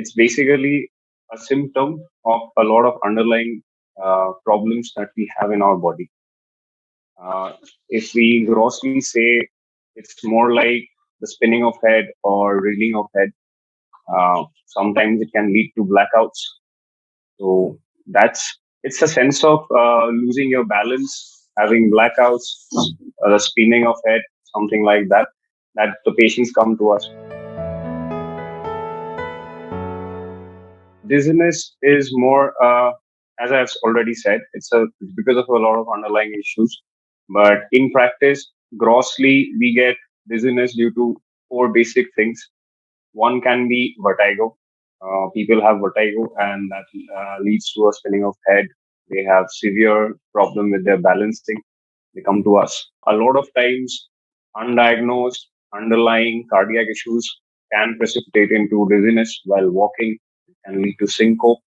It's basically a symptom of a lot of underlying problems that we have in our body. Uh, if we grossly say it's more like the spinning of head or reeling of head, sometimes it can lead to blackouts. So it's a sense of losing your balance, having blackouts, the spinning of head, something like that. That the patients come to us. Dizziness is more, as I've already said, it's because of a lot of underlying issues. But in practice, grossly, we get dizziness due to four basic things. One can be vertigo. People have vertigo, and that leads to a spinning of head. They have severe problem with their balancing. They come to us. A lot of times, undiagnosed underlying cardiac issues can precipitate into dizziness while walking and lead to syncope.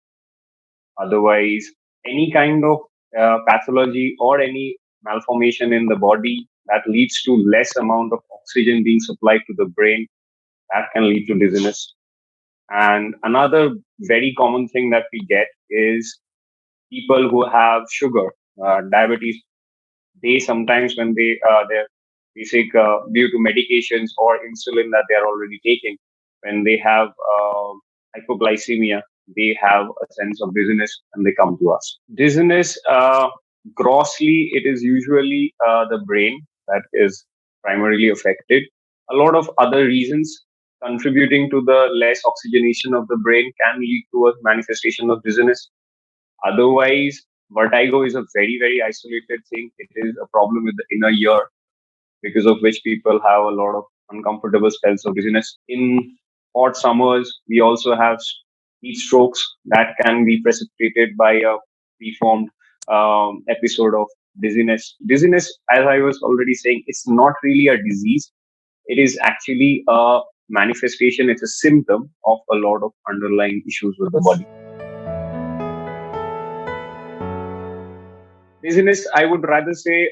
Otherwise, any kind of pathology or any malformation in the body that leads to less amount of oxygen being supplied to the brain, that can lead to dizziness. And another very common thing that we get is people who have sugar, diabetes. They sometimes, when they're basic due to medications or insulin that they are already taking, when they have hypoglycemia, they have a sense of dizziness and they come to us. Dizziness, grossly, it is usually the brain that is primarily affected. A lot of other reasons contributing to the less oxygenation of the brain can lead to a manifestation of dizziness. Otherwise, vertigo is a very, very isolated thing. It is a problem with the inner ear, because of which people have a lot of uncomfortable spells of dizziness. In hot summers, we also have heat strokes that can be precipitated by a preformed episode of dizziness. Dizziness, as I was already saying, it's not really a disease. It is actually a manifestation. It's a symptom of a lot of underlying issues with the body. Dizziness, I would rather say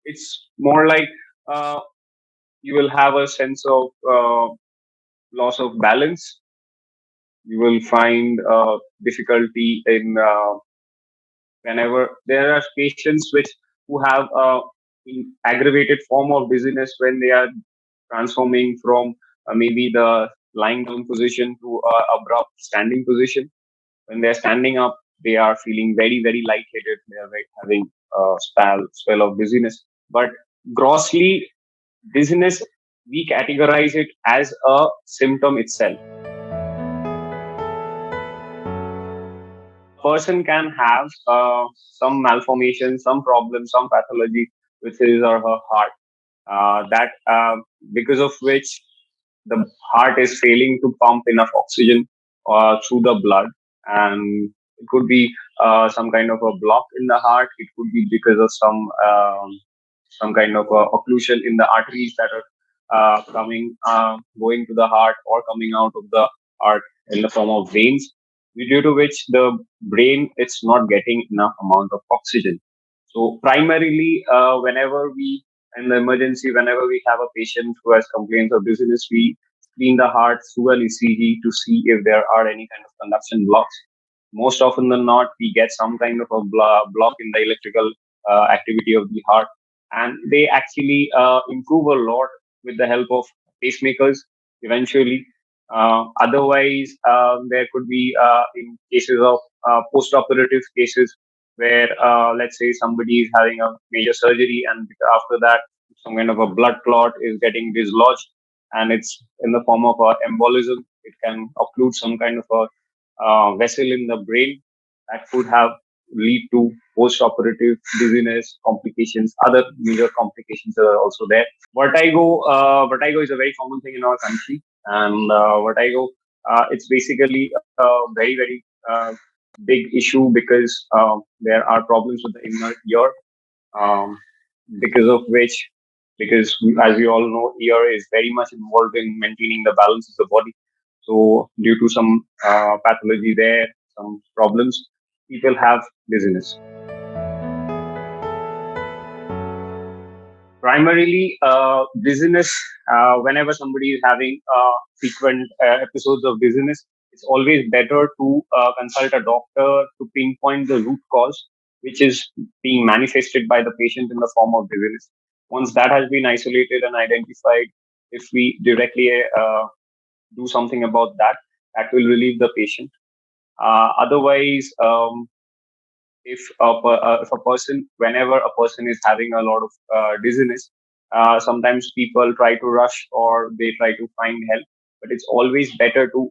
it's more like uh, you will have a sense of loss of balance. You will find difficulty in whenever there are patients which who have in aggravated form of dizziness when they are transforming from maybe the lying down position to abrupt standing position. When they are standing up, they are feeling very, very lightheaded. They are having spell of dizziness. But grossly, dizziness, we categorize it as a symptom itself. Person can have some malformation, some problem, some pathology with his or her heart. That because of which the heart is failing to pump enough oxygen through the blood, and it could be some kind of a block in the heart. It could be because of some kind of occlusion in the arteries that are going to the heart or coming out of the heart in the form of veins, due to which the brain it's not getting enough amount of oxygen. So primarily, whenever we in the emergency, whenever we have a patient who has complaints of dizziness, we screen the heart through an ECG to see if there are any kind of conduction blocks. Most often than not, we get some kind of a block in the electrical activity of the heart, and they actually improve a lot with the help of pacemakers eventually. Otherwise, there could be in cases of post-operative cases where, let's say, somebody is having a major surgery, and after that, some kind of a blood clot is getting dislodged, and it's in the form of a embolism. It can occlude some kind of a vessel in the brain that could have lead to post-operative dizziness complications. Other major complications are also there. Vertigo is a very common thing in our country, and vertigo, it's basically a very, very big issue because there are problems with the inner ear, um, because of which, because as we all know, ear is very much involved in maintaining the balance of the body. So due to some pathology there, some problems, people have dizziness. Primarily, dizziness, whenever somebody is having frequent episodes of dizziness, it's always better to consult a doctor to pinpoint the root cause, which is being manifested by the patient in the form of dizziness. Once that has been isolated and identified, if we directly do something about that, that will relieve the patient. Otherwise, if a person, whenever a person is having a lot of dizziness, sometimes people try to rush or they try to find help, but it's always better to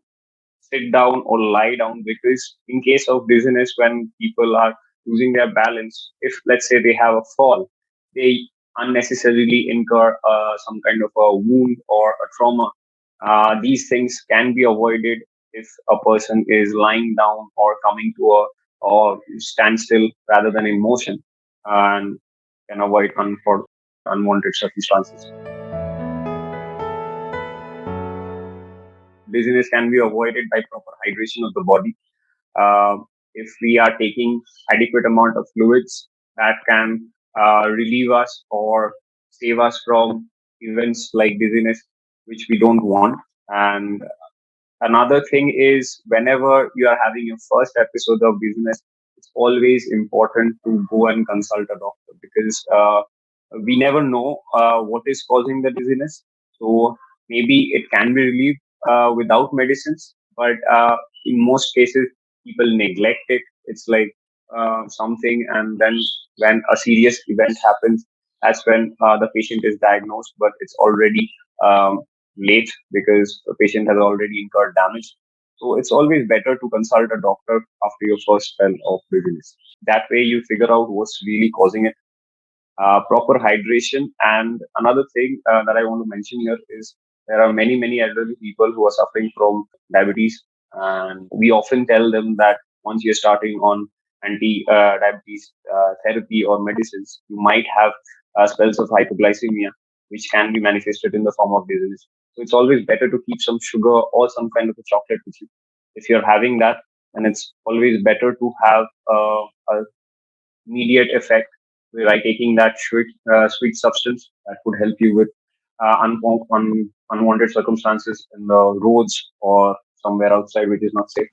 sit down or lie down, because in case of dizziness, when people are losing their balance, if let's say they have a fall, they unnecessarily incur some kind of a wound or a trauma. These things can be avoided if a person is lying down or coming to a or standstill rather than in motion, and can avoid unwanted circumstances. Dizziness can be avoided by proper hydration of the body. If we are taking adequate amount of fluids, that can relieve us or save us from events like dizziness, which we don't want. And another thing is, whenever you are having your first episode of dizziness, it's always important to go and consult a doctor, because we never know what is causing the dizziness. So maybe it can be relieved without medicines, but in most cases, people neglect it. It's like something, and then when a serious event happens, that's when the patient is diagnosed, but it's already late because the patient has already incurred damage. So it's always better to consult a doctor after your first spell of dizziness. That way, you figure out what's really causing it. Proper hydration. And another thing that I want to mention here is there are many elderly people who are suffering from diabetes, and we often tell them that once you're starting on anti-diabetes therapy or medicines, you might have spells of hypoglycemia, which can be manifested in the form of dizziness. So it's always better to keep some sugar or some kind of a chocolate with you if you're having that, and it's always better to have a immediate effect by taking that sweet substance that could help you with unwanted circumstances in the roads or somewhere outside which is not safe.